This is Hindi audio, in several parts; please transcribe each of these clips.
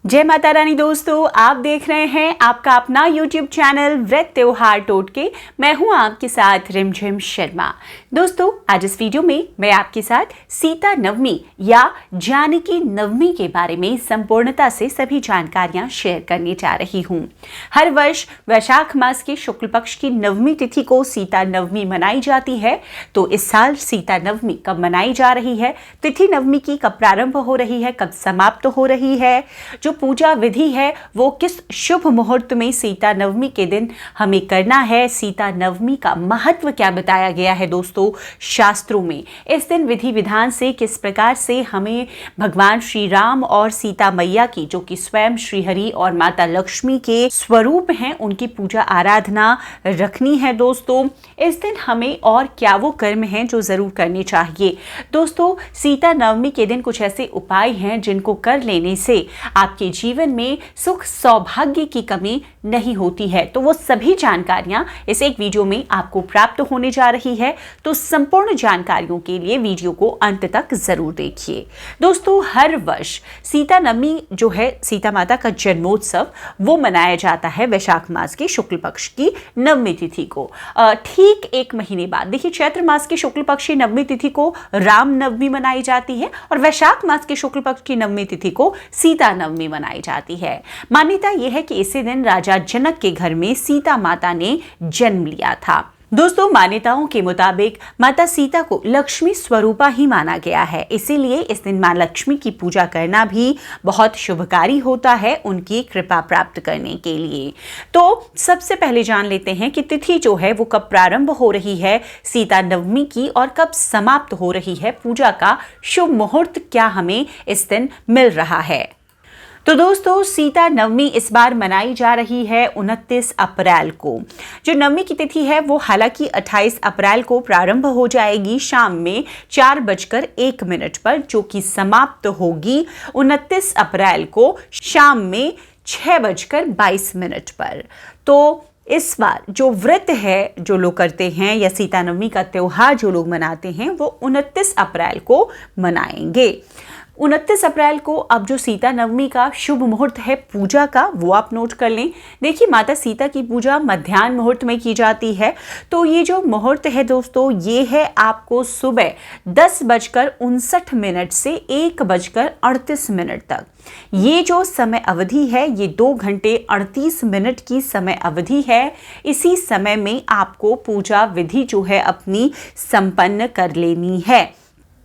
जय माता रानी दोस्तों, आप देख रहे हैं आपका अपना YouTube चैनल व्रत त्योहार टोटके। मैं हूं आपके साथ रिमझिम शर्मा। दोस्तों, आज इस वीडियो में मैं आपके साथ सीता नवमी या जानकी नवमी के बारे में संपूर्णता से सभी जानकारियां शेयर करने जा रही हूं। हर वर्ष वैशाख मास के शुक्ल पक्ष की नवमी तिथि को सीता नवमी मनाई जाती है। तो इस साल सीता नवमी कब मनाई जा रही है, तिथि नवमी की कब प्रारंभ हो रही है, कब समाप्त हो रही है, जो पूजा विधि है वो किस शुभ मुहूर्त में सीता नवमी के दिन हमें करना है, सीता नवमी का महत्व क्या बताया गया है दोस्तों शास्त्रों में, इस दिन विधि विधान से किस प्रकार से हमें भगवान श्री राम और सीता मैया की, जो कि स्वयं श्री हरि और माता लक्ष्मी के स्वरूप हैं, उनकी पूजा आराधना रखनी है। दोस्तों, इस दिन हमें और क्या वो कर्म हैं जो जरूर करने चाहिए। दोस्तों, सीता नवमी के दिन कुछ ऐसे उपाय हैं जिनको कर लेने से आपके जीवन में सुख सौभाग्य की कमी नहीं होती है। तो वो सभी जानकारियां इस एक वीडियो में आपको प्राप्त होने जा रही है। तो संपूर्ण जानकारियों के लिए वीडियो को अंत तक जरूर देखिए। दोस्तों, हर वर्ष सीता नवमी जो है, सीता माता का जन्मोत्सव, वो मनाया जाता है वैशाख मास के शुक्ल पक्ष की नवमी तिथि को। ठीक एक महीने बाद, देखिए, चैत्र मास की शुक्ल पक्ष की नवमी तिथि को राम नवमी मनाई जाती है और वैशाख मास के शुक्ल पक्ष की नवमी तिथि को सीता नवमी मनाई जाती है। मान्यता यह है कि इसी दिन राजा जनक के घर में सीता माता ने जन्म लिया था। दोस्तों, मान्यताओं के मुताबिक माता सीता को लक्ष्मी स्वरूपा ही माना गया है, इसीलिए इस दिन मां लक्ष्मी की पूजा करना भी बहुत शुभकारी होता है उनकी कृपा प्राप्त करने के लिए। तो सबसे पहले जान लेते हैं कि तिथि जो है वो कब प्रारंभ हो रही है सीता नवमी की और कब समाप्त हो रही है, पूजा का शुभ मुहूर्त क्या हमें इस दिन मिल रहा है। तो दोस्तों, सीता नवमी इस बार मनाई जा रही है 29 अप्रैल को। जो नवमी की तिथि है वो हालांकि 28 अप्रैल को प्रारंभ हो जाएगी शाम में 4:01 पर, जो कि समाप्त होगी 29 अप्रैल को शाम में 6:22 पर। तो इस बार जो व्रत है जो लोग करते हैं या सीता नवमी का त्योहार जो लोग मनाते हैं वो 29 अप्रैल को मनाएंगे। 29 अप्रैल को अब जो सीता नवमी का शुभ मुहूर्त है पूजा का, वो आप नोट कर लें। देखिए, माता सीता की पूजा मध्याह्न मुहूर्त में की जाती है। तो ये जो मुहूर्त है दोस्तों, ये है आपको सुबह 10:59 से 1:38 तक। ये जो समय अवधि है ये 2 घंटे 38 मिनट की समय अवधि है। इसी समय में आपको पूजा विधि जो है अपनी संपन्न कर लेनी है।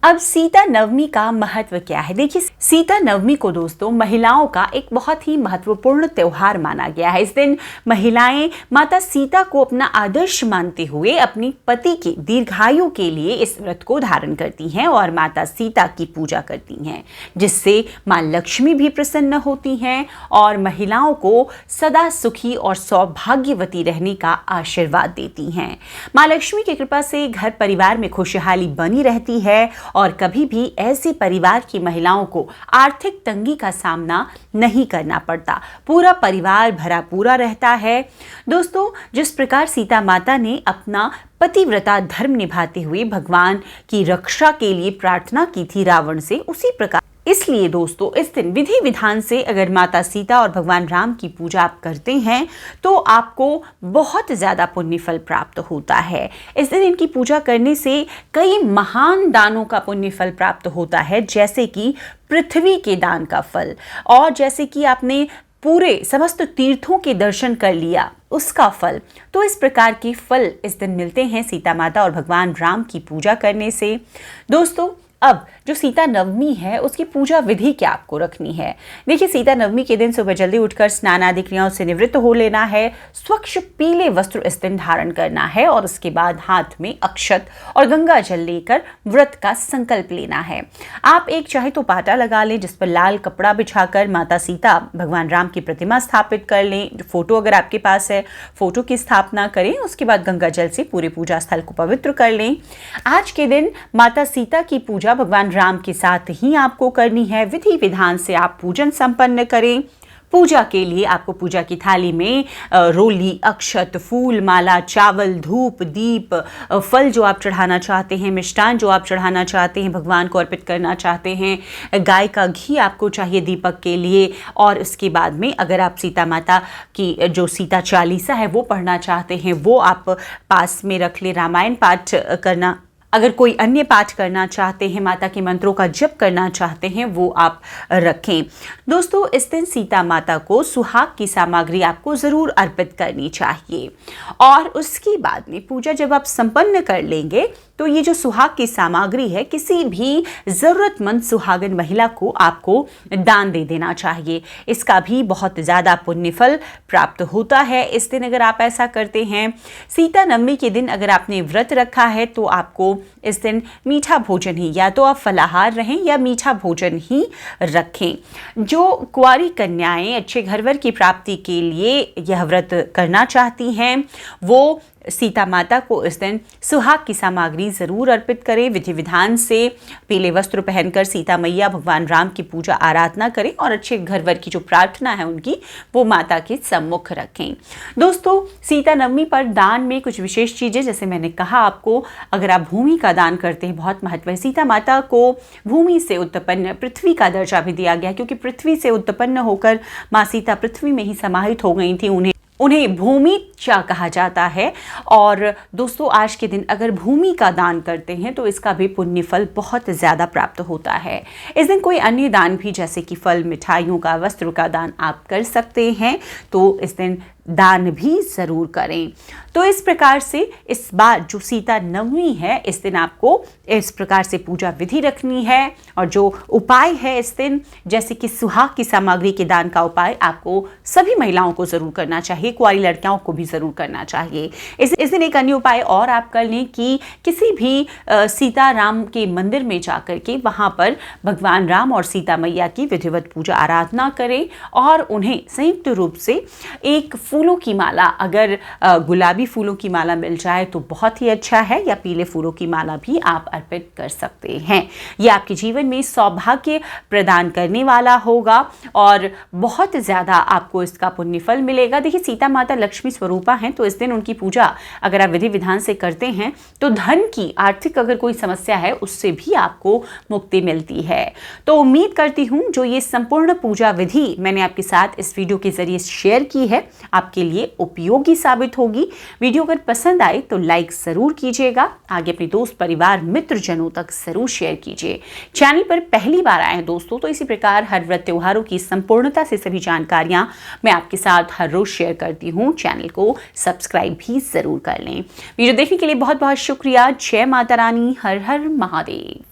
अब सीता नवमी का महत्व क्या है? देखिए, सीता नवमी को दोस्तों महिलाओं का एक बहुत ही महत्वपूर्ण त्योहार माना गया है। इस दिन महिलाएं माता सीता को अपना आदर्श मानते हुए अपनी पति के दीर्घायु के लिए इस व्रत को धारण करती हैं और माता सीता की पूजा करती हैं, जिससे मां लक्ष्मी भी प्रसन्न होती हैं और महिलाओं को सदा सुखी और सौभाग्यवती रहने का आशीर्वाद देती हैं। मां लक्ष्मी की कृपा से घर परिवार में खुशहाली बनी रहती है और कभी भी ऐसे परिवार की महिलाओं को आर्थिक तंगी का सामना नहीं करना पड़ता। पूरा परिवार भरा पूरा रहता है। दोस्तों, जिस प्रकार सीता माता ने अपना पतिव्रता धर्म निभाते हुए भगवान की रक्षा के लिए प्रार्थना की थी रावण से, उसी प्रकार इसलिए दोस्तों इस दिन विधि विधान से अगर माता सीता और भगवान राम की पूजा आप करते हैं तो आपको बहुत ज्यादा पुण्य फल प्राप्त होता है। इस दिन इनकी पूजा करने से कई महान दानों का पुण्य फल प्राप्त होता है, जैसे कि पृथ्वी के दान का फल, और जैसे कि आपने पूरे समस्त तीर्थों के दर्शन कर लिया उसका फल। तो इस प्रकार के फल इस दिन मिलते हैं सीता माता और भगवान राम की पूजा करने से। दोस्तों, अब जो सीता नवमी है उसकी पूजा विधि क्या आपको रखनी है? देखिए, सीता नवमी के दिन सुबह जल्दी उठकर स्नान आदि क्रियाओं से निवृत्त हो लेना है। स्वच्छ पीले वस्त्र इस दिन धारण करना है और उसके बाद हाथ में अक्षत और गंगा जल लेकर व्रत का संकल्प लेना है। आप एक चाहे तो पाटा लगा लें जिस पर लाल कपड़ा बिछाकर माता सीता भगवान राम की प्रतिमा स्थापित कर लें। फोटो अगर आपके पास है, फोटो की स्थापना करें। उसके बाद गंगा जल से पूरे पूजा स्थल को पवित्र कर लें। आज के दिन माता सीता की पूजा भगवान राम के साथ ही आपको करनी है। विधि विधान से आप पूजन संपन्न करें। पूजा के लिए आपको पूजा की थाली में रोली, अक्षत, फूल, माला, चावल, धूप, दीप, फल जो आप चढ़ाना चाहते हैं, मिष्ठान जो आप चढ़ाना चाहते हैं, भगवान को अर्पित करना चाहते हैं, गाय का घी आपको चाहिए दीपक के लिए। और उसके बाद में अगर आप सीता माता की जो सीता चालीसा है वो पढ़ना चाहते हैं वो आप पास में रख ले। रामायण पाठ करना, अगर कोई अन्य पाठ करना चाहते हैं, माता के मंत्रों का जप करना चाहते हैं, वो आप रखें। दोस्तों, इस दिन सीता माता को सुहाग की सामग्री आपको ज़रूर अर्पित करनी चाहिए। और उसके बाद में पूजा जब आप संपन्न कर लेंगे तो ये जो सुहाग की सामग्री है किसी भी ज़रूरतमंद सुहागन महिला को आपको दान दे देना चाहिए। इसका भी बहुत ज़्यादा पुण्य फल प्राप्त होता है इस दिन अगर आप ऐसा करते हैं। सीता नवमी के दिन अगर आपने व्रत रखा है तो आपको इस दिन मीठा भोजन ही, या तो आप फलाहार रहें या मीठा भोजन ही रखें। जो कुंवारी कन्याएं अच्छे घरवर की प्राप्ति के लिए यह व्रत करना चाहती हैं वो सीता माता को इस दिन सुहाग की सामग्री ज़रूर अर्पित करें। विधि विधान से पीले वस्त्र पहनकर सीता मैया भगवान राम की पूजा आराधना करें और अच्छे घरवर की जो प्रार्थना है उनकी वो माता के सम्मुख रखें। दोस्तों, सीता नवमी पर दान में कुछ विशेष चीज़ें, जैसे मैंने कहा आपको, अगर आप भूमि का दान करते हैं बहुत महत्व है। सीता माता को भूमि से उत्पन्न पृथ्वी का दर्जा भी दिया गया क्योंकि पृथ्वी से उत्पन्न होकर माँ सीता पृथ्वी में ही समाहित हो गई थी। उन्हें भूमिचा कहा जाता है। और दोस्तों, आज के दिन अगर भूमि का दान करते हैं तो इसका भी पुण्य फल बहुत ज़्यादा प्राप्त होता है। इस दिन कोई अन्य दान भी, जैसे कि फल, मिठाइयों का, वस्त्र का दान आप कर सकते हैं, तो इस दिन दान भी ज़रूर करें। तो इस प्रकार से इस बार जो सीता नवमी है इस दिन आपको इस प्रकार से पूजा विधि रखनी है। और जो उपाय है इस दिन, जैसे कि सुहाग की सामग्री के दान का उपाय आपको सभी महिलाओं को ज़रूर करना चाहिए, कुंवारी लड़कियों को भी ज़रूर करना चाहिए। इस दिन एक अन्य उपाय और आप कर लें कि किसी भी सीता राम के मंदिर में जाकर के वहाँ पर भगवान राम और सीता मैया की विधिवत पूजा आराधना करें और उन्हें संयुक्त रूप से एक फूलों की माला, अगर गुलाबी फूलों की माला मिल जाए तो बहुत ही अच्छा है, या पीले फूलों की माला भी आप अर्पित कर सकते हैं। यह आपके जीवन में सौभाग्य प्रदान करने वाला होगा और बहुत ज़्यादा आपको इसका पुण्य फल मिलेगा। देखिए, सीता माता लक्ष्मी स्वरूपा हैं, तो इस दिन उनकी पूजा अगर आप विधि विधान से करते हैं तो धन की, आर्थिक अगर कोई समस्या है उससे भी आपको मुक्ति मिलती है। तो उम्मीद करती हूँ जो ये संपूर्ण पूजा विधि मैंने आपके साथ इस वीडियो के जरिए शेयर की है आपके लिए उपयोगी साबित होगी। वीडियो अगर पसंद आए तो लाइक ज़रूर कीजिएगा, आगे अपने दोस्त, परिवार, मित्रजनों तक ज़रूर शेयर कीजिए। चैनल पर पहली बार आए हैं दोस्तों तो इसी प्रकार हर व्रत त्योहारों की संपूर्णता से सभी जानकारियां मैं आपके साथ हर रोज शेयर करती हूँ। चैनल को सब्सक्राइब भी ज़रूर कर लें। वीडियो देखने के लिए बहुत बहुत शुक्रिया। जय माता रानी, हर हर महादेव।